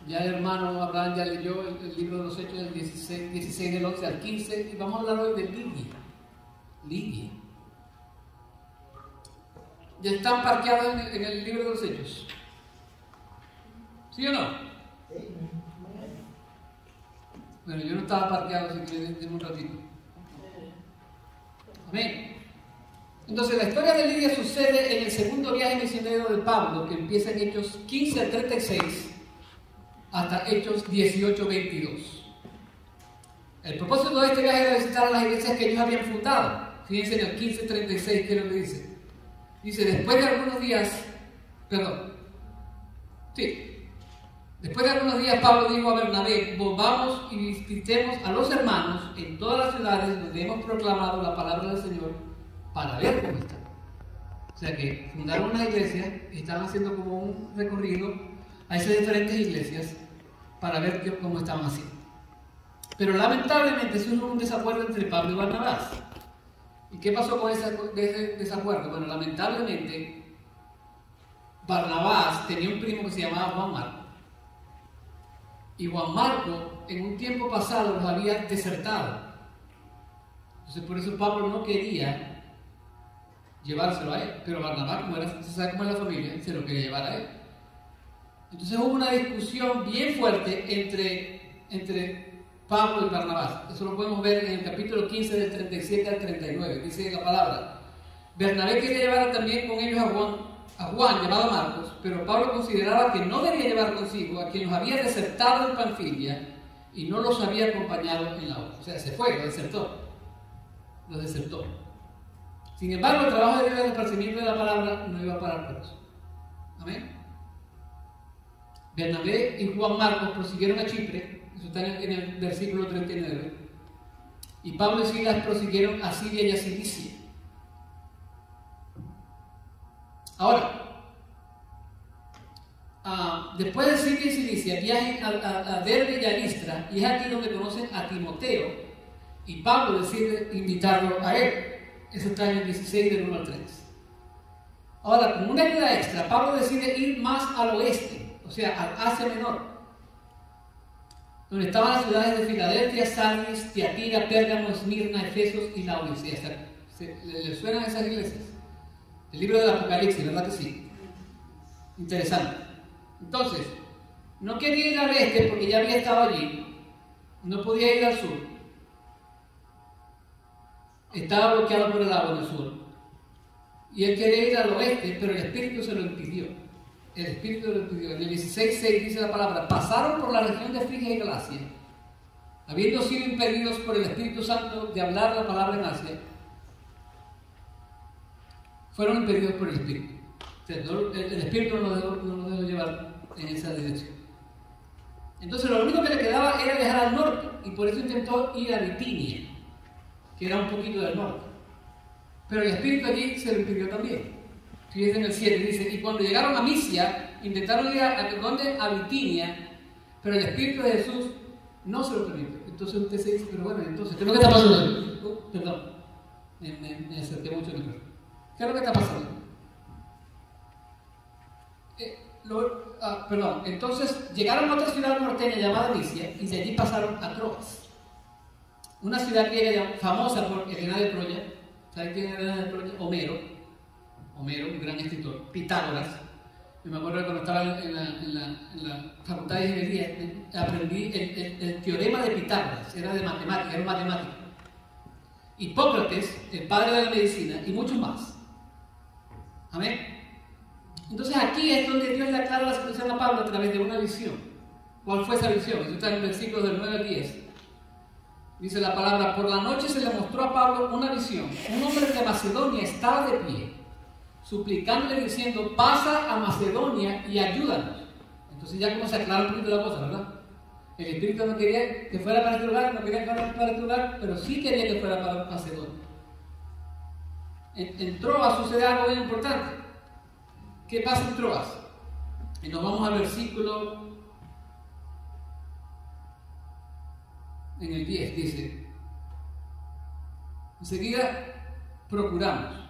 Ya el hermano Abraham ya leyó el libro de los Hechos del 16 del 11 al 15 y vamos a hablar hoy de Lidia. Lidia. ¿Ya están parqueados en el libro de los Hechos? ¿Sí o no? Bueno, yo no estaba parqueado, así que denme un ratito. Amén. Entonces, la historia de Lidia sucede en el segundo viaje misionero de Pablo, que empieza en Hechos 15 al 36 hasta Hechos 18-22. El propósito de este viaje era visitar las iglesias que ellos habían fundado. Fíjense en el 15:36, ¿qué es lo que dice? Dice, después de algunos días, Pablo dijo a Bernabé, volvamos y visitemos a los hermanos en todas las ciudades donde hemos proclamado la palabra del Señor para ver cómo están. O sea que fundaron una iglesia y estaban haciendo como un recorrido a esas diferentes iglesias para ver cómo estaban haciendo. Pero lamentablemente eso hubo un desacuerdo entre Pablo y Barnabás. ¿Y qué pasó con ese desacuerdo? Bueno, lamentablemente Barnabás tenía un primo que se llamaba Juan Marco. Y Juan Marco en un tiempo pasado los había desertado. Entonces por eso Pablo no quería llevárselo a él. Pero Barnabás, como se sabe cómo es la familia, se lo quería llevar a él. Entonces hubo una discusión bien fuerte entre Pablo y Barnabás. Eso lo podemos ver en el capítulo 15 del 37 al 39. Dice la palabra: Bernabé quería llevar también con ellos a Juan llamado Marcos, pero Pablo consideraba que no debía llevar consigo a quien los había desertado en Panfilia y no los había acompañado en la obra. O sea, se fue, los desertó. Sin embargo, el trabajo de Dios del esparcimiento de la palabra no iba a parar por eso. Amén. Bernabé y Juan Marcos prosiguieron a Chipre, eso está en el versículo 39, y Pablo y Silas prosiguieron a Siria y a Cilicia. Ahora, después de Siria y Cilicia, viajan a Derbe y a Listra, y es aquí donde conocen a Timoteo, y Pablo decide invitarlo a él. Eso está en el 16 del 1 al 3. Ahora, con una ayuda extra, Pablo decide ir más al oeste, o sea, al Asia Menor, donde estaban las ciudades de Filadelfia, Sardis, Tiatira, Pérgamo, Esmirna, Efesos y Laodicea. ¿Le suenan esas iglesias? El libro del Apocalipsis, ¿verdad que sí? Interesante. Entonces, no quería ir al este porque ya había estado allí, no podía ir al sur, estaba bloqueado por el agua en el sur, y él quería ir al oeste, pero el Espíritu se lo impidió. El Espíritu lo impidió. En el 16:6 dice la palabra: pasaron por la región de Frigia y Galacia, habiendo sido impedidos por el Espíritu Santo de hablar la palabra en Asia. Fueron impedidos por el Espíritu. O sea, el Espíritu no los dejó llevar en esa dirección. Entonces lo único que le quedaba era viajar al norte, y por eso intentó ir a Bitinia, que era un poquito del norte. Pero el Espíritu allí se lo impidió también. Fíjense en el 7, dice: y cuando llegaron a Misia, intentaron ir a Bitinia, pero el Espíritu de Jesús no se lo permitió. Entonces usted se dice: pero bueno, entonces, ¿qué es lo que está pasando? Perdón, me acerqué mucho al micrófono. ¿Qué es lo que está pasando? Entonces llegaron a otra ciudad norteña llamada Misia, y de allí pasaron a Troas, una ciudad griega famosa por Helena de Troya. ¿Saben quién es Helena de Troya? Homero, un gran escritor. Pitágoras. Yo me acuerdo que cuando estaba en la facultad de ingeniería, aprendí el teorema de Pitágoras. Era de matemática, era un matemático. Hipócrates, el padre de la medicina, y muchos más. Amén. Entonces aquí es donde Dios le aclara la situación a Pablo a través de una visión. ¿Cuál fue esa visión? Eso está en el versículo del 9 al 10. Dice la palabra: por la noche se le mostró a Pablo una visión. Un hombre de Macedonia estaba de pie, suplicándole diciendo: pasa a Macedonia y ayúdanos. Entonces ya como se aclara un poquito la cosa, ¿verdad? El Espíritu no quería que fuera para este lugar, no quería que fuera para este lugar, pero sí quería que fuera para Macedonia. En Troas sucede algo bien importante. ¿Qué pasa en Troas? Y nos vamos al versículo en el 10, dice: enseguida procuramos.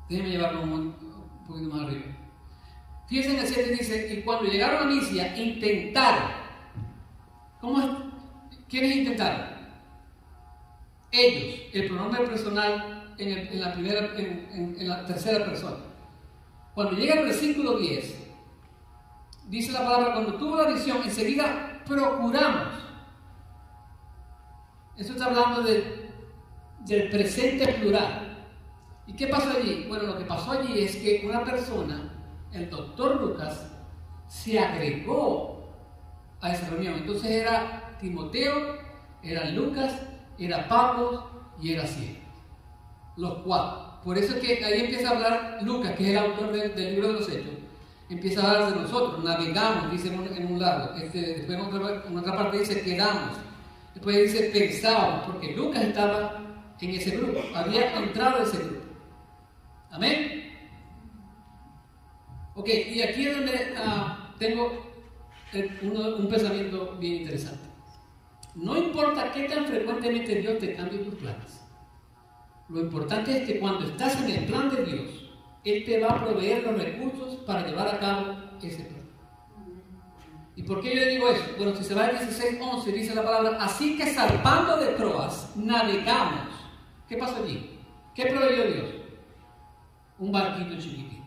Déjenme llevarlo un poquito más arriba. Fíjense en el 7 dice, y cuando llegaron a Misia, intentaron. ¿Cómo es? ¿Quiénes intentaron? Ellos, el pronombre personal en la tercera persona. Cuando llega el versículo 10, dice la palabra, cuando tuvo la visión, enseguida procuramos. Eso está hablando del presente plural. ¿Y qué pasó allí? Bueno, lo que pasó allí es que una persona, el doctor Lucas, se agregó a esa reunión. Entonces era Timoteo, era Lucas, era Pablo y era Silas. Los cuatro. Por eso es que ahí empieza a hablar Lucas, que es el autor del libro de los Hechos. Empieza a hablar de nosotros, navegamos, dice en un lado. Después en otra parte dice quedamos. Después dice pensábamos, porque Lucas estaba en ese grupo, había entrado en ese grupo. Amén. Ok, y aquí es donde tengo un pensamiento bien interesante. No importa qué tan frecuentemente Dios te cambie tus planes. Lo importante es que cuando estás en el plan de Dios, Él te va a proveer los recursos para llevar a cabo ese plan. ¿Y por qué yo digo eso? Bueno, si se va al 16:11 dice la palabra, así que zarpando de Troas, navegamos. ¿Qué pasó allí? ¿Qué proveyó Dios? Un barquito chiquitito.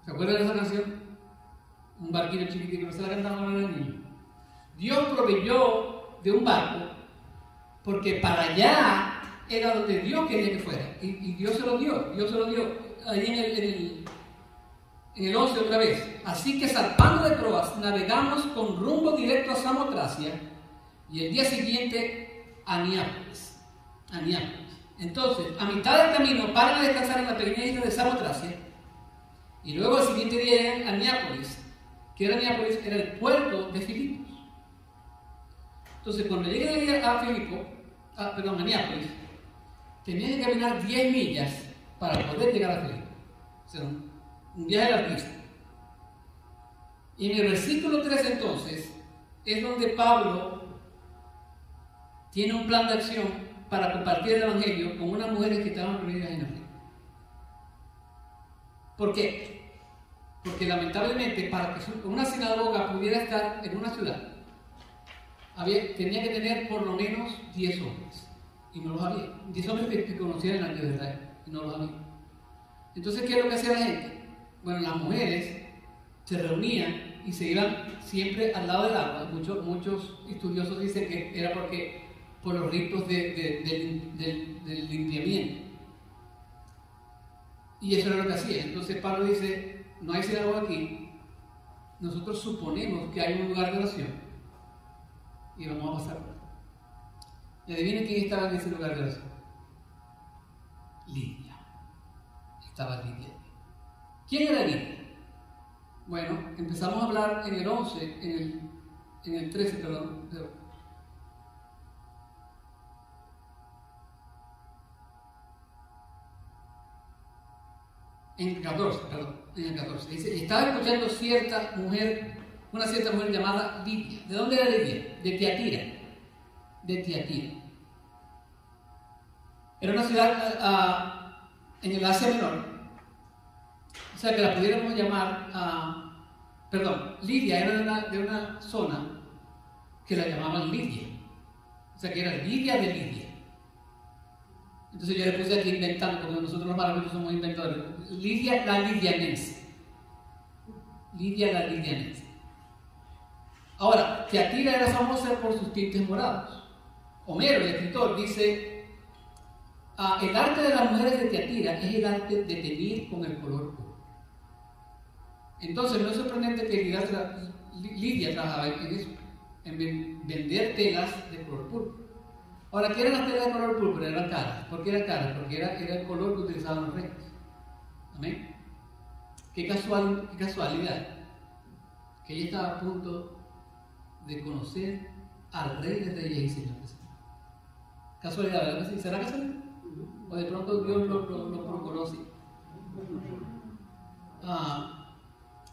¿Se acuerdan de esa canción? Un barquito chiquitito, no se la cantaban a los niños. Dios proveyó de un barco porque para allá era donde Dios quería que fuera. Y Dios se lo dio. Ahí en el 11 otra vez. Así que zarpando de Troas, navegamos con rumbo directo a Samotracia y el día siguiente a Neápolis. Entonces, a mitad del camino paran a descansar en la pequeña isla de Samotracia y luego al siguiente día llegan a Neápolis. ¿Qué era Neápolis? Era el puerto de Filipos. Entonces, cuando llegan a Neápolis, tenían que caminar 10 millas para poder llegar a Filipos. O sea, un viaje larguísimo. Y en el versículo 3 entonces, es donde Pablo tiene un plan de acción para compartir el Evangelio con unas mujeres que estaban reunidas en el río. ¿Por qué? Porque lamentablemente para que una sinagoga pudiera estar en una ciudad, tenía que tener por lo menos 10 hombres. Y no los había. 10 hombres que conocieran al Dios de Israel. Y no los había. Entonces, ¿qué es lo que hacía la gente? Bueno, las mujeres se reunían y se iban siempre al lado del agua. Muchos estudiosos dicen que era por los ritos del limpiamiento. Y eso era lo que hacía. Entonces Pablo dice, no hay sinagoga aquí, nosotros suponemos que hay un lugar de oración y vamos a pasar por ahí. Y adivinen quién estaba en ese lugar de oración. Lidia. Estaba Lidia. ¿Quién era Lidia? Bueno, empezamos a hablar en el 11, en el 13, perdón. En el 14. Dice, estaba escuchando una cierta mujer llamada Lidia. ¿De dónde era Lidia? De Tiatira. Era una ciudad en el Asia Menor. O sea que la pudiéramos llamar, Lidia era de una zona que la llamaban Lidia. O sea que era Lidia de Lidia. Entonces yo le puse aquí inventando, porque nosotros los maravillosos somos inventores. Lidia la lidianense. Ahora, Tiatira era famosa por sus tintes morados. Homero, el escritor, dice, el arte de las mujeres de Tiatira es el arte de teñir con el color púrpura. Entonces no es sorprendente que Lidia trabajaba en eso, en vender telas de color púrpura. Ahora, ¿qué eran las telas de color púrpura? Eran caras. ¿Por qué eran caras? Porque era el color que utilizaban los reyes. Amén. Qué casualidad que ella estaba a punto de conocer al Rey de Reyes y Señor de Señores. Casualidad, ¿verdad? ¿Será casualidad? O de pronto Dios lo conoce.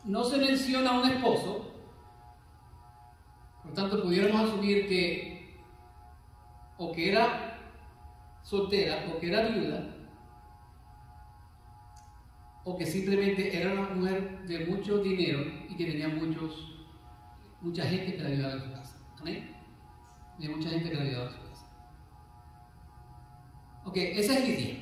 No se menciona a un esposo, por tanto pudiéramos asumir que o que era soltera o que era viuda, o que simplemente era una mujer de mucho dinero y que tenía mucha gente que la ayudaba en su casa. ¿Amén? Tenía mucha gente que la ayudaba en su casa. Ok, esa es Lidia,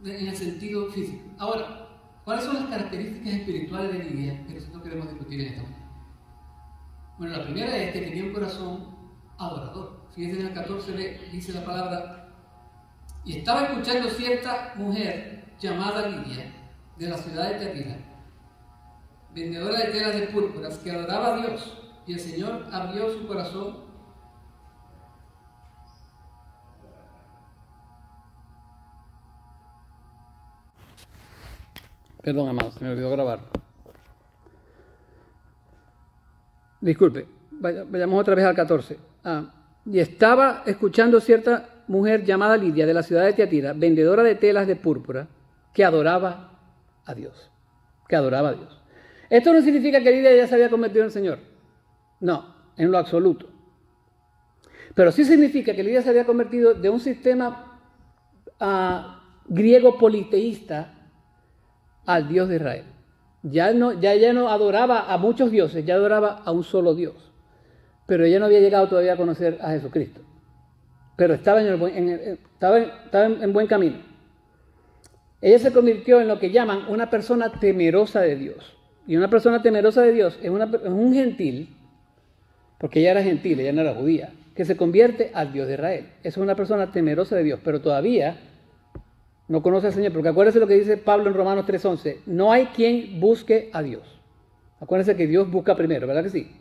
en el sentido físico. Ahora, ¿cuáles son las características espirituales de Lidia que nosotros queremos discutir en esta mañana? Bueno, la primera es que tenía un corazón adorador. Fíjense en el 14b, dice la palabra: y estaba escuchando cierta mujer llamada Lidia, de la ciudad de Tiatira, vendedora de telas de púrpuras, que adoraba a Dios, y el Señor abrió su corazón. Perdón, amados, se me olvidó grabar. Disculpe, vayamos otra vez al 14. Y estaba escuchando cierta mujer llamada Lidia, de la ciudad de Tiatira, vendedora de telas de púrpura, que adoraba a Dios. Que adoraba a Dios. Esto no significa que Lidia ya se había convertido en el Señor. No, en lo absoluto. Pero sí significa que Lidia se había convertido de un sistema griego politeísta al Dios de Israel. Ya ella no adoraba a muchos dioses, ya adoraba a un solo Dios. Pero ella no había llegado todavía a conocer a Jesucristo. Pero estaba en buen camino. Ella se convirtió en lo que llaman una persona temerosa de Dios. Y una persona temerosa de Dios es un gentil, porque ella era gentil, ella no era judía, que se convierte al Dios de Israel. Esa es una persona temerosa de Dios, pero todavía no conoce al Señor, porque acuérdense lo que dice Pablo en Romanos 3:11, no hay quien busque a Dios. Acuérdense que Dios busca primero, ¿verdad que sí?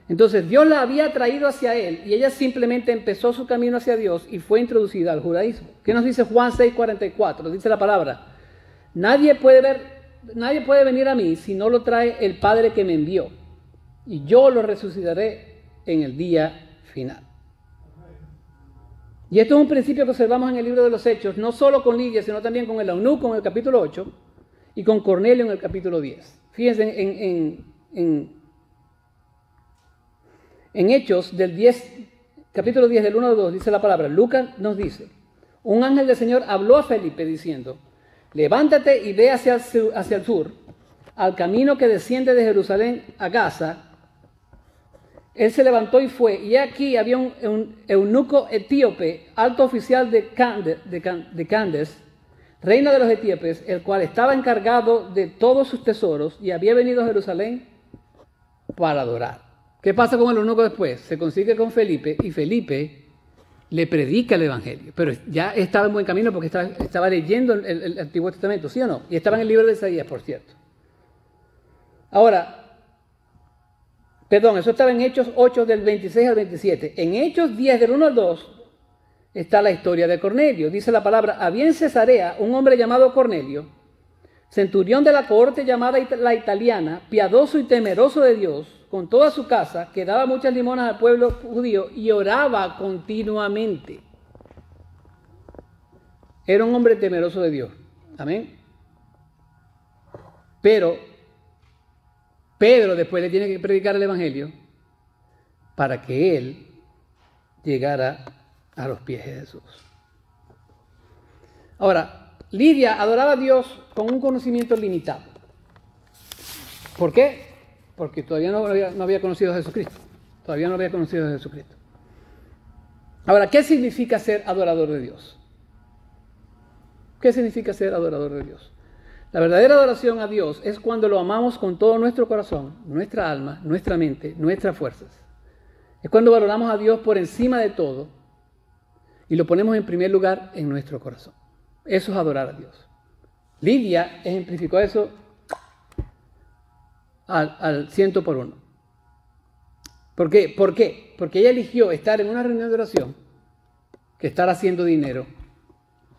Entonces Dios la había traído hacia él y ella simplemente empezó su camino hacia Dios y fue introducida al judaísmo. ¿Qué nos dice Juan 6:44? Dice la palabra: nadie puede venir a mí si no lo trae el Padre que me envió, y yo lo resucitaré en el día final. Y esto es un principio que observamos en el libro de los Hechos, no solo con Lidia, sino también con el eunuco en el capítulo 8 y con Cornelio en el capítulo 10. Fíjense en Hechos del 10, capítulo 10 del 1 al 2 dice la palabra. Lucas nos dice: un ángel del Señor habló a Felipe diciendo: levántate y ve hacia el sur, al camino que desciende de Jerusalén a Gaza. Él se levantó y fue, y aquí había un eunuco etíope, alto oficial de Candace, reina de los etíopes, el cual estaba encargado de todos sus tesoros y había venido a Jerusalén para adorar. ¿Qué pasa con el eunuco después? Se consigue con Felipe y Felipe le predica el evangelio, pero ya estaba en buen camino porque estaba leyendo el Antiguo Testamento, ¿sí o no? Y estaba en el libro de Isaías, por cierto. Ahora, eso estaba en Hechos 8 del 26 al 27. En Hechos 10 del 1 al 2 está la historia de Cornelio. Dice la palabra: había en Cesarea un hombre llamado Cornelio, centurión de la cohorte llamada la italiana, piadoso y temeroso de Dios, con toda su casa, que daba muchas limonas al pueblo judío y oraba continuamente. Era un hombre temeroso de Dios. Amén. Pero Pedro después le tiene que predicar el evangelio para que él llegara a los pies de Jesús. Ahora, Lidia adoraba a Dios con un conocimiento limitado. ¿Por qué? Porque todavía no había conocido a Jesucristo. Todavía no había conocido a Jesucristo. Ahora, ¿qué significa ser adorador de Dios? ¿Qué significa ser adorador de Dios? La verdadera adoración a Dios es cuando lo amamos con todo nuestro corazón, nuestra alma, nuestra mente, nuestras fuerzas. Es cuando valoramos a Dios por encima de todo y lo ponemos en primer lugar en nuestro corazón. Eso es adorar a Dios. Lidia ejemplificó eso al 100%. ¿Por qué? ¿Por qué? Porque ella eligió estar en una reunión de oración que estar haciendo dinero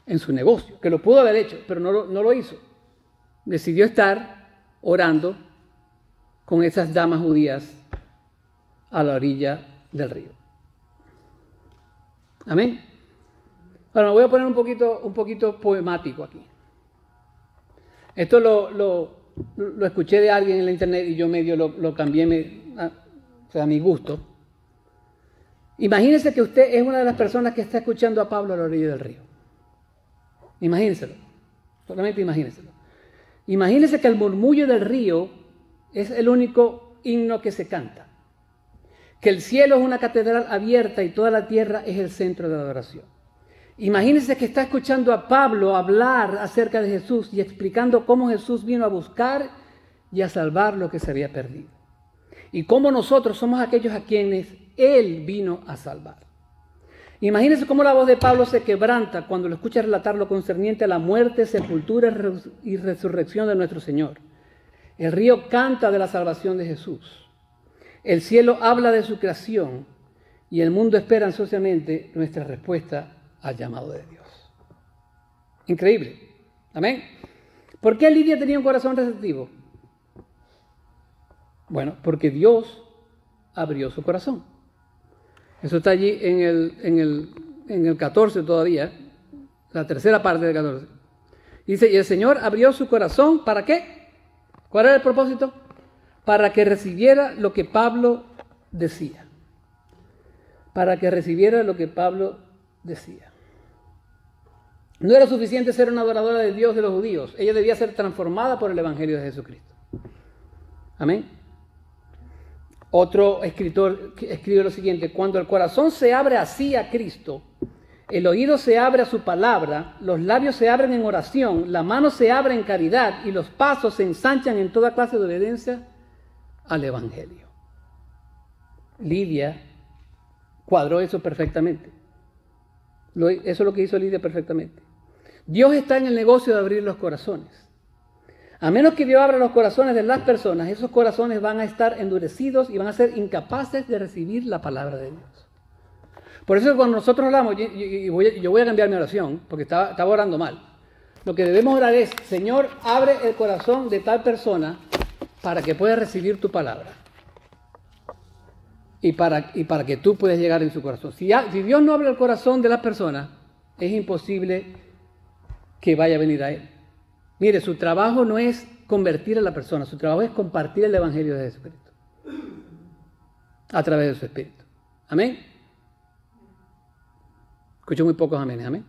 en su negocio, que lo pudo haber hecho, pero no lo hizo. Decidió estar orando con esas damas judías a la orilla del río. Amén. Ahora me voy a poner un poquito poemático aquí. Esto lo escuché de alguien en la internet y yo medio lo cambié a mi gusto. Imagínese que usted es una de las personas que está escuchando a Pablo a la orilla del río. Imagínenselo. Solamente imagínenselo. Imagínense que el murmullo del río es el único himno que se canta. Que el cielo es una catedral abierta y toda la tierra es el centro de la adoración. Imagínense que está escuchando a Pablo hablar acerca de Jesús y explicando cómo Jesús vino a buscar y a salvar lo que se había perdido. Y cómo nosotros somos aquellos a quienes Él vino a salvar. Imagínense cómo la voz de Pablo se quebranta cuando lo escucha relatar lo concerniente a la muerte, sepultura y resurrección de nuestro Señor. El río canta de la salvación de Jesús. El cielo habla de su creación y el mundo espera ansiosamente nuestra respuesta al llamado de Dios. Increíble. Amén. ¿Por qué Lidia tenía un corazón receptivo? Bueno, porque Dios abrió su corazón. Eso está allí en el 14 todavía, la tercera parte del 14. Dice, y el Señor abrió su corazón, ¿para qué? ¿Cuál era el propósito? Para que recibiera lo que Pablo decía. Para que recibiera lo que Pablo decía. No era suficiente ser una adoradora de Dios de los judíos. Ella debía ser transformada por el Evangelio de Jesucristo. Amén. Otro escritor escribe lo siguiente: cuando el corazón se abre así a Cristo, el oído se abre a su palabra, los labios se abren en oración, la mano se abre en caridad y los pasos se ensanchan en toda clase de obediencia al Evangelio. Lidia cuadró eso perfectamente. Eso es lo que hizo Lidia perfectamente. Dios está en el negocio de abrir los corazones. A menos que Dios abra los corazones de las personas, esos corazones van a estar endurecidos y van a ser incapaces de recibir la palabra de Dios. Por eso cuando nosotros oramos, yo voy a cambiar mi oración, porque estaba orando mal. Lo que debemos orar es: Señor, abre el corazón de tal persona para que pueda recibir tu palabra. Y para que tú puedas llegar en su corazón. Si Dios no abre el corazón de las personas, es imposible que vaya a venir a Él. Mire, su trabajo no es convertir a la persona, su trabajo es compartir el Evangelio de Jesucristo a través de su Espíritu. ¿Amén? Escucho muy pocos aménes. ¿Amén?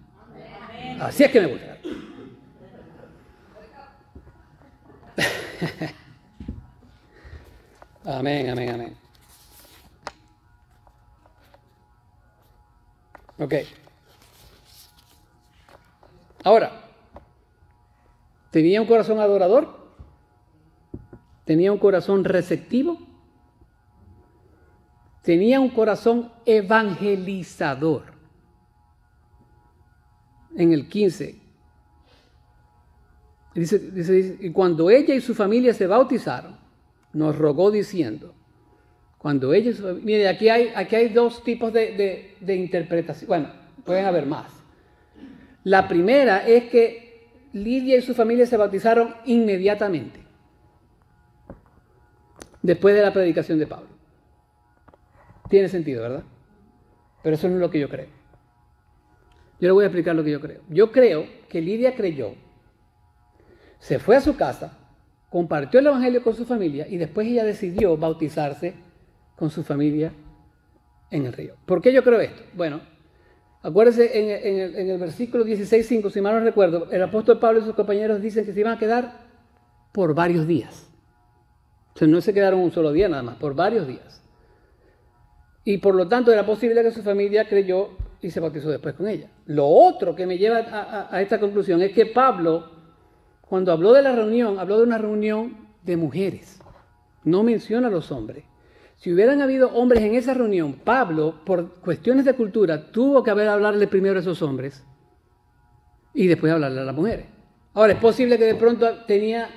Amén. Así es que me gusta. Amén, amén, amén. Ok. Ahora, ¿tenía un corazón adorador? ¿Tenía un corazón receptivo? Tenía un corazón evangelizador. En el 15 dice, y cuando ella y su familia se bautizaron, nos rogó diciendo, cuando ella y su familia, mire, aquí hay dos tipos de interpretación. Bueno, pueden haber más. La primera es que Lidia y su familia se bautizaron inmediatamente, después de la predicación de Pablo. Tiene sentido, ¿verdad? Pero eso no es lo que yo creo. Yo le voy a explicar lo que yo creo. Yo creo que Lidia creyó, se fue a su casa, compartió el Evangelio con su familia y después ella decidió bautizarse con su familia en el río. ¿Por qué yo creo esto? Bueno, acuérdense en el versículo 16:5, si mal no recuerdo, el apóstol Pablo y sus compañeros dicen que se iban a quedar por varios días. O sea, no se quedaron un solo día nada más, por varios días. Y por lo tanto era posible que su familia creyó y se bautizó después con ella. Lo otro que me lleva a esta conclusión es que Pablo, cuando habló de la reunión, habló de una reunión de mujeres. No menciona a los hombres. Si hubieran habido hombres en esa reunión, Pablo, por cuestiones de cultura, tuvo que hablarle primero a esos hombres y después hablarle a las mujeres. Ahora, es posible que de pronto tenía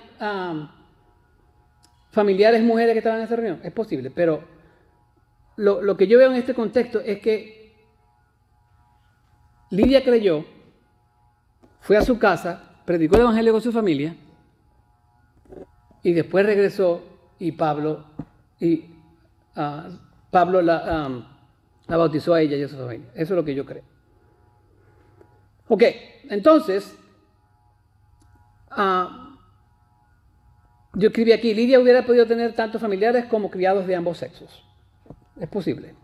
familiares mujeres que estaban en esa reunión. Es posible, pero lo que yo veo en este contexto es que Lidia creyó, fue a su casa, predicó el Evangelio con su familia y después regresó y Pablo la bautizó a ella y a su familia. Eso es lo que yo creo. Ok, entonces, yo escribí aquí, Lidia hubiera podido tener tanto familiares como criados de ambos sexos. Es posible.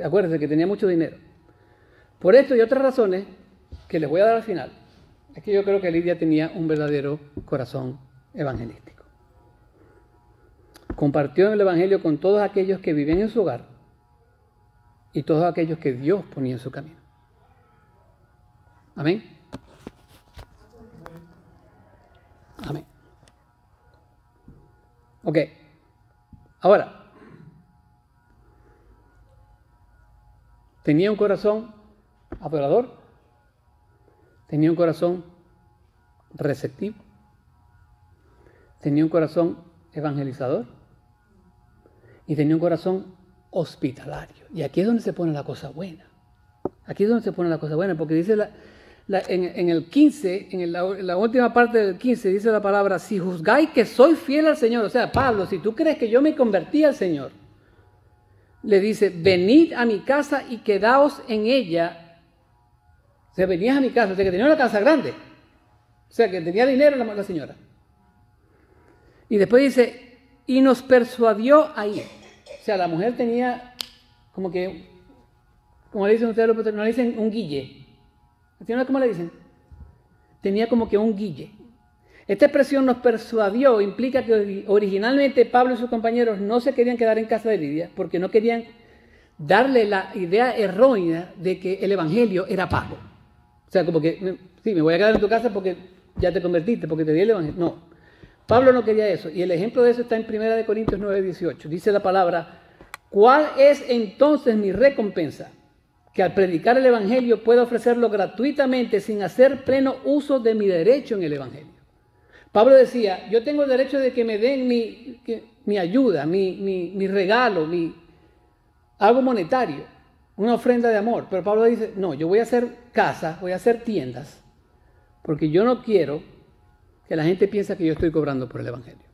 Acuérdense que tenía mucho dinero. Por esto y otras razones que les voy a dar al final, es que yo creo que Lidia tenía un verdadero corazón evangelístico. Compartió el evangelio con todos aquellos que vivían en su hogar y todos aquellos que Dios ponía en su camino. Amén. Amén. Ok. Ahora, tenía un corazón adorador, tenía un corazón receptivo, tenía un corazón evangelizador y tenía un corazón hospitalario. Y aquí es donde se pone la cosa buena. Aquí es donde se pone la cosa buena, porque dice en el 15, en la última parte del 15, dice la palabra, si juzgáis que soy fiel al Señor, o sea, Pablo, si tú crees que yo me convertí al Señor, le dice, venid a mi casa y quedaos en ella. O sea, venías a mi casa, o sea, que tenía una casa grande, o sea, que tenía dinero la señora. Y después dice, y nos persuadió a ir. O sea, la mujer tenía como que, como le dicen ustedes, no le dicen un guille. ¿Cómo le dicen? Tenía como que un guille. Esta expresión nos persuadió implica que originalmente Pablo y sus compañeros no se querían quedar en casa de Lidia porque no querían darle la idea errónea de que el evangelio era pago. O sea, como que, sí, me voy a quedar en tu casa porque ya te convertiste, porque te di el evangelio. No, Pablo no quería eso. Y el ejemplo de eso está en 1 Corintios 9:18. Dice la palabra, ¿cuál es entonces mi recompensa? Que al predicar el evangelio puedo ofrecerlo gratuitamente sin hacer pleno uso de mi derecho en el evangelio. Pablo decía, yo tengo el derecho de que me den mi ayuda, mi regalo, algo monetario, una ofrenda de amor. Pero Pablo dice, no, yo voy a hacer casas, voy a hacer tiendas, porque yo no quiero que la gente piense que yo estoy cobrando por el evangelio.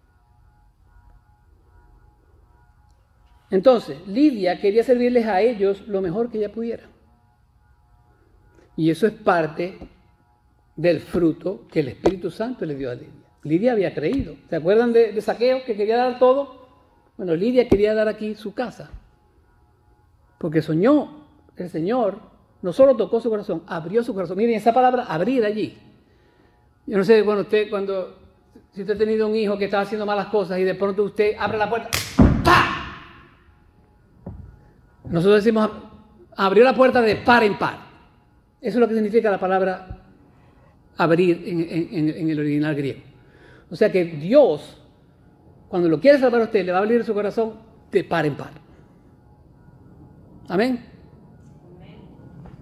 Entonces, Lidia quería servirles a ellos lo mejor que ella pudiera. Y eso es parte del fruto que el Espíritu Santo le dio a Lidia. Lidia había creído. ¿Se acuerdan de Zaqueo que quería dar todo? Bueno, Lidia quería dar aquí su casa. Porque soñó el Señor, no solo tocó su corazón, abrió su corazón. Miren esa palabra, abrir allí. Yo no sé, bueno, si usted ha tenido un hijo que estaba haciendo malas cosas y de pronto usted abre la puerta, ¡pah! Nosotros decimos, abrió la puerta de par en par. Eso es lo que significa la palabra abrir en el original griego. O sea que Dios, cuando lo quiere salvar a usted, le va a abrir su corazón de par en par. Amén.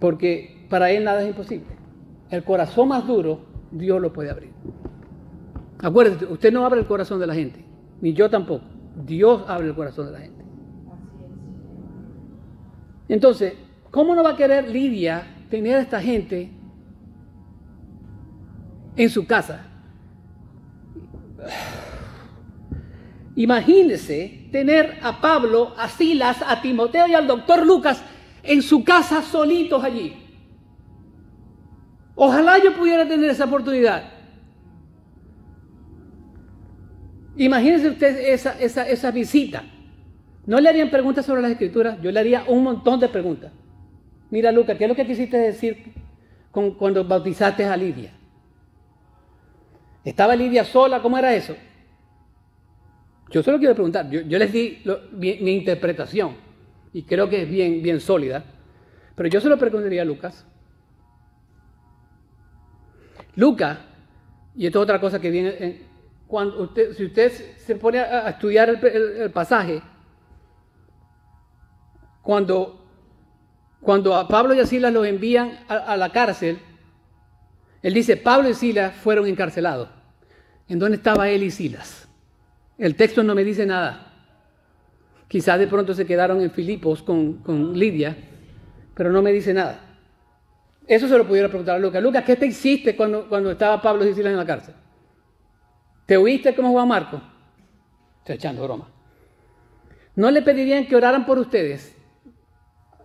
Porque para Él nada es imposible. El corazón más duro, Dios lo puede abrir. Acuérdate, usted no abre el corazón de la gente, ni yo tampoco. Dios abre el corazón de la gente. Entonces, ¿cómo no va a querer Lidia tener a esta gente en su casa? Imagínese tener a Pablo, a Silas, a Timoteo y al doctor Lucas en su casa solitos allí. Ojalá yo pudiera tener esa oportunidad. Imagínese usted esa visita. No le harían preguntas sobre las Escrituras, yo le haría un montón de preguntas. Mira, Lucas, ¿qué es lo que quisiste decir cuando bautizaste a Lidia? ¿Estaba Lidia sola? ¿Cómo era eso? Yo solo quiero preguntar. Yo les di mi interpretación y creo que es bien sólida. Pero yo se lo preguntaría a Lucas. Lucas, y esto es otra cosa que viene, si usted se pone a estudiar el pasaje, cuando a Pablo y a Silas los envían a la cárcel, él dice, Pablo y Silas fueron encarcelados. ¿En dónde estaba él y Silas? El texto no me dice nada. Quizás de pronto se quedaron en Filipos con Lidia, pero no me dice nada. Eso se lo pudiera preguntar a Lucas. Lucas, ¿qué te hiciste cuando estaba Pablo y Silas en la cárcel? ¿Te oíste cómo jugaba Marco? Estoy echando broma. ¿No le pedirían que oraran por ustedes?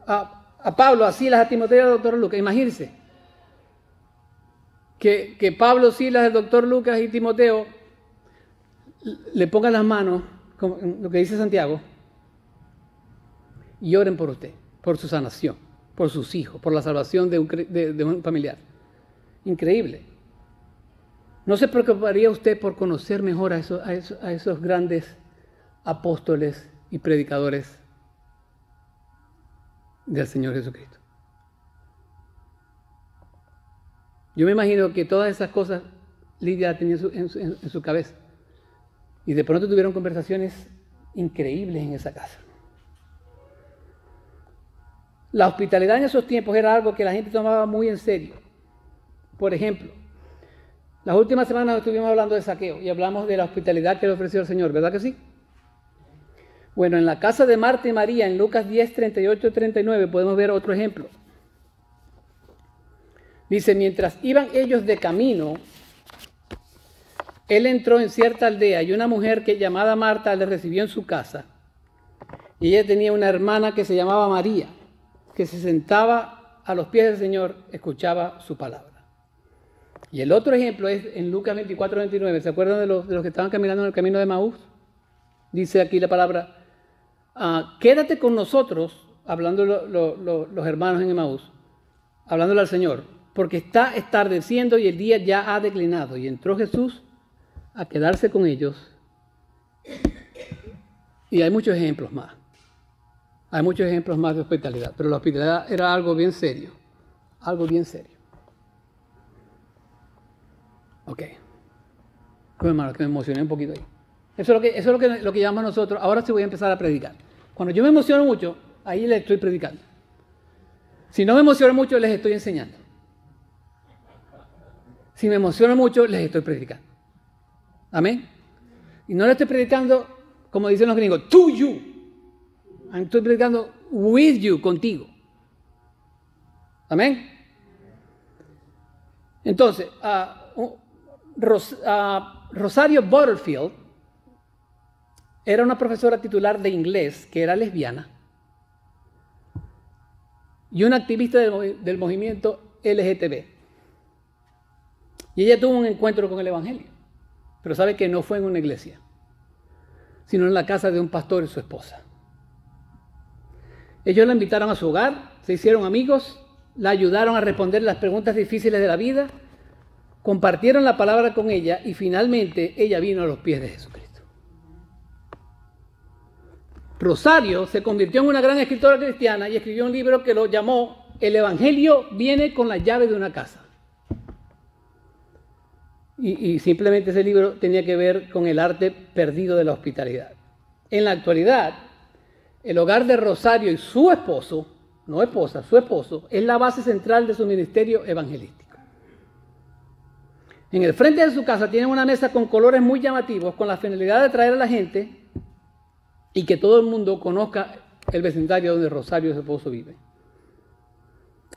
A Pablo, a Silas, a Timoteo y al doctor Lucas. Imagínense que Pablo, Silas, el doctor Lucas y Timoteo le pongan las manos, como lo que dice Santiago, y oren por usted, por su sanación, por sus hijos, por la salvación de un familiar. Increíble. ¿No se preocuparía usted por conocer mejor a esos grandes apóstoles y predicadores del Señor Jesucristo? Yo me imagino que todas esas cosas Lidia tenía en su cabeza. Y de pronto tuvieron conversaciones increíbles en esa casa. La hospitalidad en esos tiempos era algo que la gente tomaba muy en serio. Por ejemplo, las últimas semanas estuvimos hablando de Zaqueo y hablamos de la hospitalidad que le ofreció el Señor, ¿verdad que sí? Bueno, en la casa de Marta y María, en Lucas 10, 38 y 39, podemos ver otro ejemplo. Dice, mientras iban ellos de camino, él entró en cierta aldea y una mujer que llamada Marta le recibió en su casa. Y ella tenía una hermana que se llamaba María, que se sentaba a los pies del Señor, escuchaba su palabra. Y el otro ejemplo es en Lucas 24, 29. ¿Se acuerdan de los que estaban caminando en el camino de Emaús? Dice aquí la palabra, quédate con nosotros, hablando los hermanos en Emaús, hablándole al Señor, porque está atardeciendo y el día ya ha declinado. Y entró Jesús a quedarse con ellos. Y hay muchos ejemplos más. Hay muchos ejemplos más de hospitalidad, pero la hospitalidad era algo bien serio. Algo bien serio. Ok. Bueno, hermano, que me emocioné un poquito ahí. Eso es lo que llamamos nosotros. Ahora sí voy a empezar a predicar. Cuando yo me emociono mucho, ahí les estoy predicando. Si no me emociono mucho, les estoy enseñando. Si me emociono mucho, les estoy predicando. Amén. Y no le estoy predicando, como dicen los gringos, to you. Estoy predicando with you, contigo. Amén. Entonces, Rosario Butterfield era una profesora titular de inglés que era lesbiana y una activista del movimiento LGTB. Y ella tuvo un encuentro con el Evangelio, pero sabe que no fue en una iglesia, sino en la casa de un pastor y su esposa. Ellos la invitaron a su hogar, se hicieron amigos, la ayudaron a responder las preguntas difíciles de la vida, compartieron la palabra con ella y finalmente ella vino a los pies de Jesucristo. Rosario se convirtió en una gran escritora cristiana y escribió un libro que lo llamó El Evangelio viene con la llave de una casa. Y simplemente ese libro tenía que ver con el arte perdido de la hospitalidad. En la actualidad, el hogar de Rosario y su esposo, no esposa, su esposo, es la base central de su ministerio evangelístico. En el frente de su casa tienen una mesa con colores muy llamativos con la finalidad de atraer a la gente y que todo el mundo conozca el vecindario donde Rosario y su esposo viven.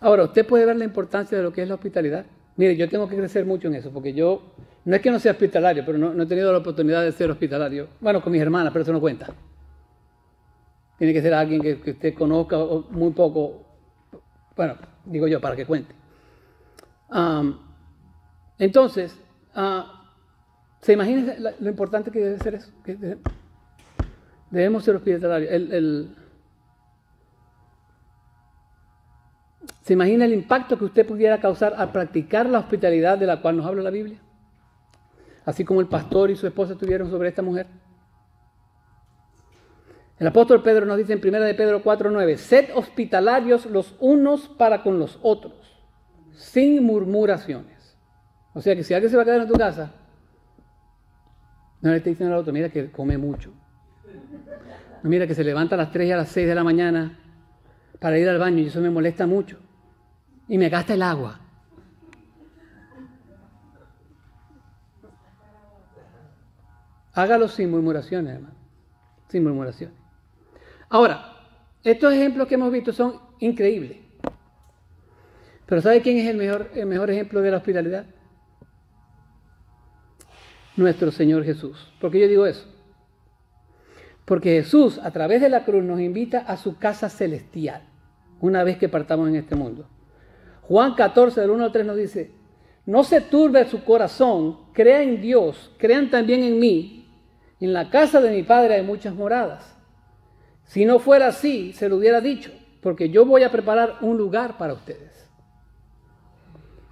Ahora, usted puede ver la importancia de lo que es la hospitalidad. Mire, yo tengo que crecer mucho en eso, porque yo, no es que no sea hospitalario, pero no he tenido la oportunidad de ser hospitalario. Bueno, con mis hermanas, pero eso no cuenta. Tiene que ser alguien que usted conozca muy poco, bueno, digo yo, para que cuente. Entonces, ¿se imagina lo importante que debe ser eso? Que debemos ser hospitalarios. ¿Se imagina el impacto que usted pudiera causar al practicar la hospitalidad de la cual nos habla la Biblia? Así como el pastor y su esposa tuvieron sobre esta mujer. El apóstol Pedro nos dice en 1 de Pedro 4:9, sed hospitalarios los unos para con los otros, sin murmuraciones. O sea que si alguien se va a quedar en tu casa, no le esté diciendo al otro, mira que come mucho. No, mira que se levanta a las 3 y a las 6 de la mañana para ir al baño y eso me molesta mucho. Y me gasta el agua. Hágalo sin murmuraciones, hermano. Sin murmuraciones. Ahora, estos ejemplos que hemos visto son increíbles. Pero ¿sabe quién es el mejor ejemplo de la hospitalidad? Nuestro Señor Jesús. ¿Por qué yo digo eso? Porque Jesús, a través de la cruz, nos invita a su casa celestial, una vez que partamos en este mundo. Juan 14, del 1 al 3 nos dice, no se turbe su corazón, crea en Dios, crean también en mí. En la casa de mi Padre hay muchas moradas. Si no fuera así, se lo hubiera dicho, porque yo voy a preparar un lugar para ustedes.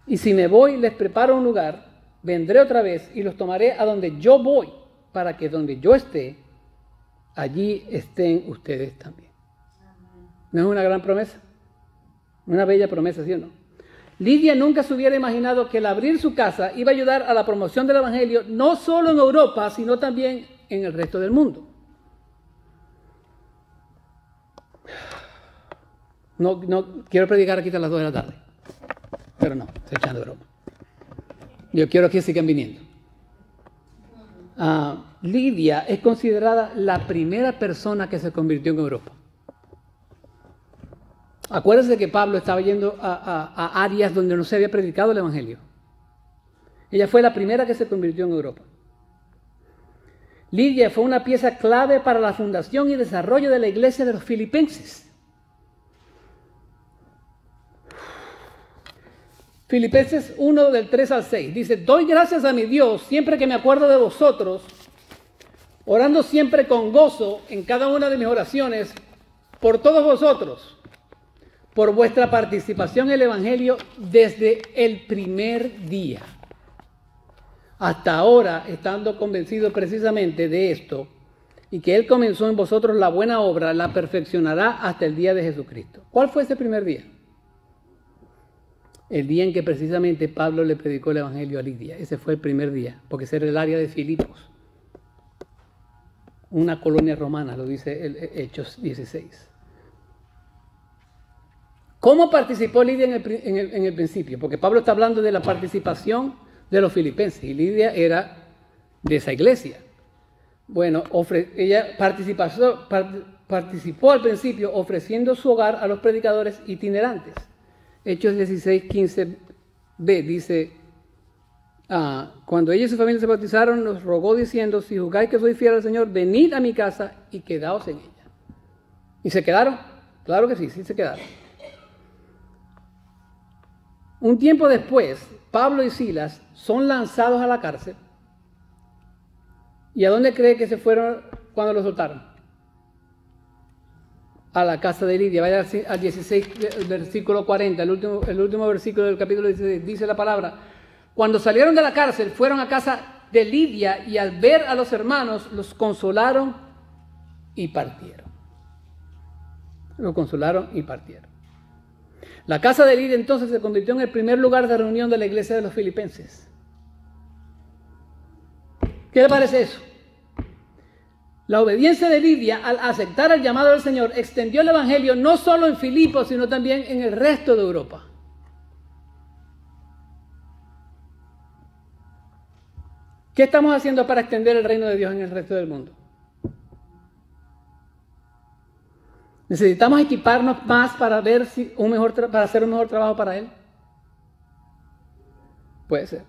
Y si me voy, les preparo un lugar. vendré otra vez y los tomaré a donde yo voy, para que donde yo esté, allí estén ustedes también. ¿No es una gran promesa? Una bella promesa, ¿sí o no? Lidia nunca se hubiera imaginado que el abrir su casa iba a ayudar a la promoción del Evangelio, no solo en Europa, sino también en el resto del mundo. No quiero predicar aquí hasta las 2 de la tarde, pero no, estoy echando broma. Yo quiero que sigan viniendo. Lidia es considerada la primera persona que se convirtió en Europa. Acuérdense que Pablo estaba yendo a áreas donde no se había predicado el Evangelio. Ella fue la primera que se convirtió en Europa. Lidia fue una pieza clave para la fundación y desarrollo de la iglesia de los filipenses. Filipenses 1 del 3 al 6 dice: doy gracias a mi Dios siempre que me acuerdo de vosotros, orando siempre con gozo en cada una de mis oraciones por todos vosotros, por vuestra participación en el Evangelio desde el primer día hasta ahora, estando convencido precisamente de esto, y que Él comenzó en vosotros la buena obra, la perfeccionará hasta el día de Jesucristo. ¿Cuál fue ese primer día? El día en que precisamente Pablo le predicó el Evangelio a Lidia. Ese fue el primer día, porque ese era el área de Filipos, una colonia romana, lo dice Hechos 16. ¿Cómo participó Lidia en el principio? Porque Pablo está hablando de la participación de los filipenses y Lidia era de esa iglesia. Bueno, ella participó al principio ofreciendo su hogar a los predicadores itinerantes. Hechos 16:15b dice: cuando ella y su familia se bautizaron, nos rogó diciendo: si juzgáis que soy fiel al Señor, venid a mi casa y quedaos en ella. ¿Y se quedaron? Claro que sí, sí se quedaron. Un tiempo después, Pablo y Silas son lanzados a la cárcel. ¿Y a dónde cree que se fueron cuando los soltaron? A la casa de Lidia. Vaya al 16, versículo 40, el último versículo del capítulo 16, dice la palabra: cuando salieron de la cárcel, fueron a casa de Lidia y al ver a los hermanos, los consolaron y partieron. Los consolaron y partieron. La casa de Lidia entonces se convirtió en el primer lugar de reunión de la iglesia de los filipenses. ¿Qué le parece eso? La obediencia de Lidia al aceptar el llamado del Señor extendió el Evangelio no solo en Filipos, sino también en el resto de Europa. ¿Qué estamos haciendo para extender el reino de Dios en el resto del mundo? ¿Necesitamos equiparnos más para ver si para hacer un mejor trabajo para Él? Puede ser.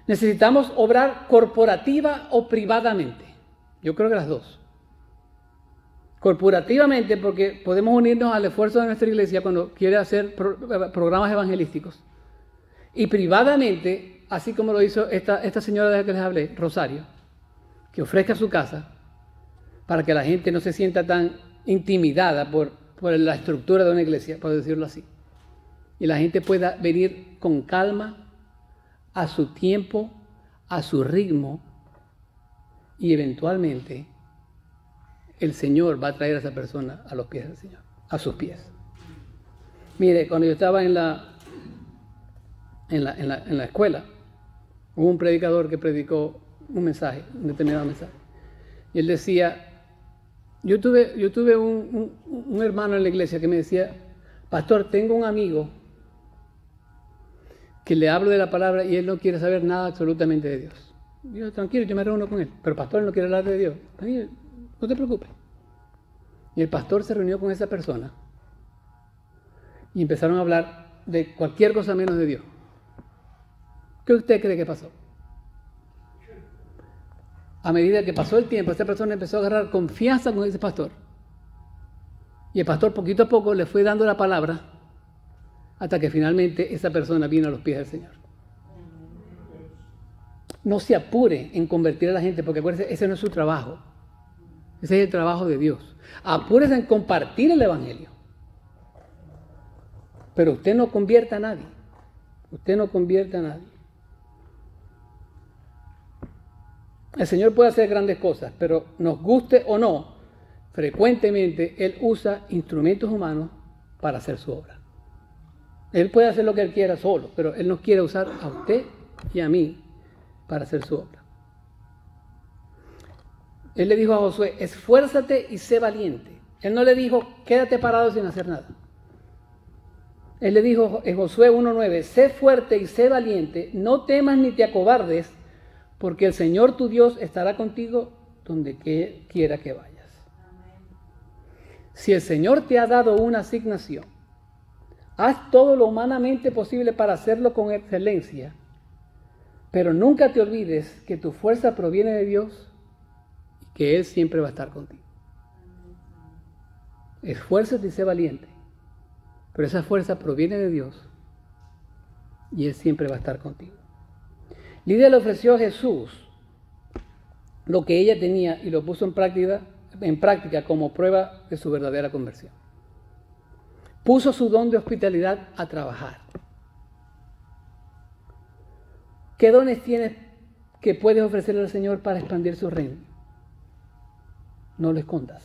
¿Necesitamos obrar corporativa o privadamente? Yo creo que las dos. Corporativamente, porque podemos unirnos al esfuerzo de nuestra iglesia cuando quiere hacer programas evangelísticos. Y privadamente, así como lo hizo esta señora de la que les hablé, Rosario, que ofrezca su casa para que la gente no se sienta tan intimidada por la estructura de una iglesia, por decirlo así. Y la gente pueda venir con calma, a su tiempo, a su ritmo, y eventualmente el Señor va a traer a esa persona a los pies del Señor, a sus pies. Mire, cuando yo estaba en la escuela, hubo un predicador que predicó un determinado mensaje. Y él decía, yo tuve un hermano en la iglesia que me decía: pastor, tengo un amigo que le hablo de la palabra y él no quiere saber nada absolutamente de Dios. Yo, tranquilo, yo me reúno con él, pero pastor, él no quiere hablar de Dios. No te preocupes. Y el pastor se reunió con esa persona y empezaron a hablar de cualquier cosa menos de Dios. ¿Qué usted cree que pasó? A medida que pasó el tiempo, esta persona empezó a agarrar confianza con ese pastor. Y el pastor poquito a poco le fue dando la palabra hasta que finalmente esa persona vino a los pies del Señor. No se apure en convertir a la gente, porque acuérdense, ese no es su trabajo. Ese es el trabajo de Dios. Apúrese en compartir el Evangelio. Pero usted no convierta a nadie. Usted no convierta a nadie. El Señor puede hacer grandes cosas, pero nos guste o no, frecuentemente Él usa instrumentos humanos para hacer su obra. Él puede hacer lo que Él quiera solo, pero Él nos quiere usar a usted y a mí para hacer su obra. Él le dijo a Josué, esfuérzate y sé valiente. Él no le dijo, quédate parado sin hacer nada. Él le dijo en Josué 1:9, sé fuerte y sé valiente, no temas ni te acobardes, porque el Señor tu Dios estará contigo donde quiera que vayas. Si el Señor te ha dado una asignación, haz todo lo humanamente posible para hacerlo con excelencia, pero nunca te olvides que tu fuerza proviene de Dios y que Él siempre va a estar contigo. Esfuérzate y sé valiente, pero esa fuerza proviene de Dios y Él siempre va a estar contigo. Lidia le ofreció a Jesús lo que ella tenía y lo puso en práctica como prueba de su verdadera conversión. Puso su don de hospitalidad a trabajar. ¿Qué dones tienes que puedes ofrecerle al Señor para expandir su reino? No lo escondas.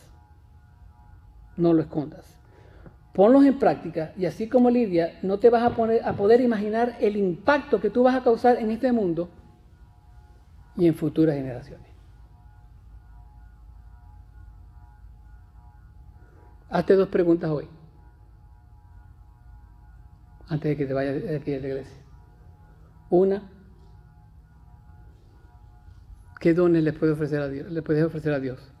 No lo escondas. Ponlos en práctica y así como Lidia, no te vas a poder imaginar el impacto que tú vas a causar en este mundo y en futuras generaciones. Hazte 2 preguntas hoy, antes de que te vayas de aquí de la iglesia. Una, ¿qué dones le puedes ofrecer a Dios?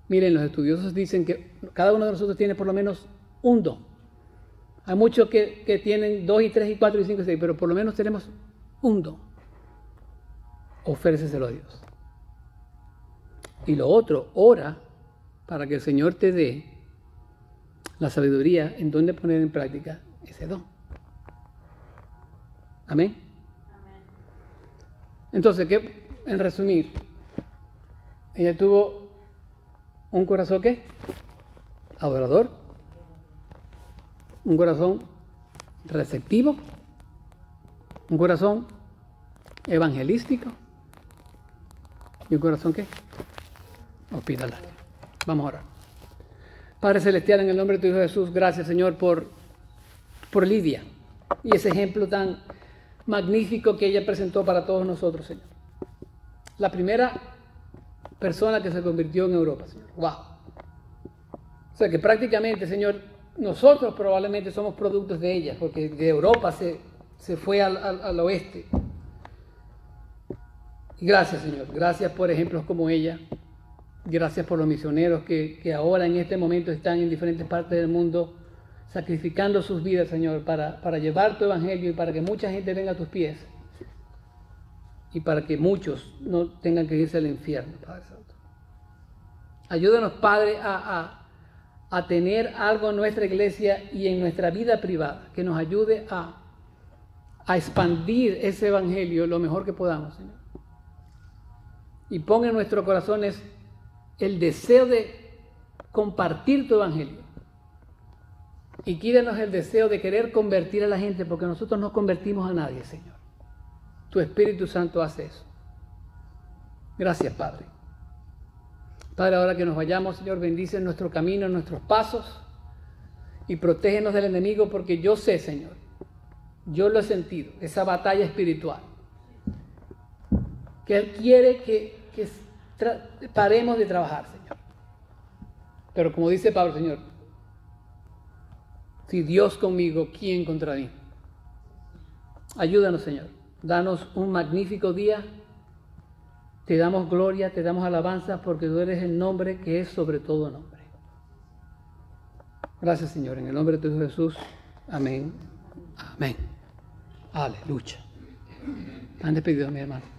Miren, los estudiosos dicen que cada uno de nosotros tiene por lo menos un don. Hay muchos que tienen 2 y 3 y 4 y 5 y 6, pero por lo menos tenemos un don. Ofréceselo a Dios. Y lo otro, ora para que el Señor te dé la sabiduría en dónde poner en práctica ese don. Amén. Entonces, en resumir, ella tuvo un corazón ¿qué? Adorador, un corazón receptivo, un corazón evangelístico y un corazón ¿qué? Hospitalario. Vamos a orar. Padre Celestial, en el nombre de tu Hijo Jesús, gracias Señor por Lidia y ese ejemplo tan magnífico que ella presentó para todos nosotros, Señor. La primera persona que se convirtió en Europa, Señor. ¡Wow! O sea que prácticamente, Señor, nosotros probablemente somos productos de ella, porque de Europa se fue al oeste. Y gracias, Señor. Gracias por ejemplos como ella. Gracias por los misioneros que ahora en este momento están en diferentes partes del mundo sacrificando sus vidas, Señor, para llevar tu evangelio y para que mucha gente venga a tus pies y para que muchos no tengan que irse al infierno, Padre Santo. Ayúdanos, Padre, a tener algo en nuestra iglesia y en nuestra vida privada que nos ayude a expandir ese evangelio lo mejor que podamos, Señor. Y ponga en nuestros corazones el deseo de compartir tu evangelio. Y quítanos el deseo de querer convertir a la gente, porque nosotros no convertimos a nadie, Señor. Tu Espíritu Santo hace eso. Gracias, Padre. Padre, ahora que nos vayamos, Señor, bendice nuestro camino, nuestros pasos y protégenos del enemigo, porque yo sé, Señor, yo lo he sentido, esa batalla espiritual, que Él quiere que paremos de trabajar, Señor. Pero como dice Pablo, Señor, si Dios conmigo, ¿quién contra mí? Ayúdanos, Señor. Danos un magnífico día. Te damos gloria, te damos alabanza, porque tú eres el nombre que es sobre todo nombre. Gracias, Señor. En el nombre de tu Hijo Jesús. Amén. Amén. Aleluya. Han despedido, mi hermano.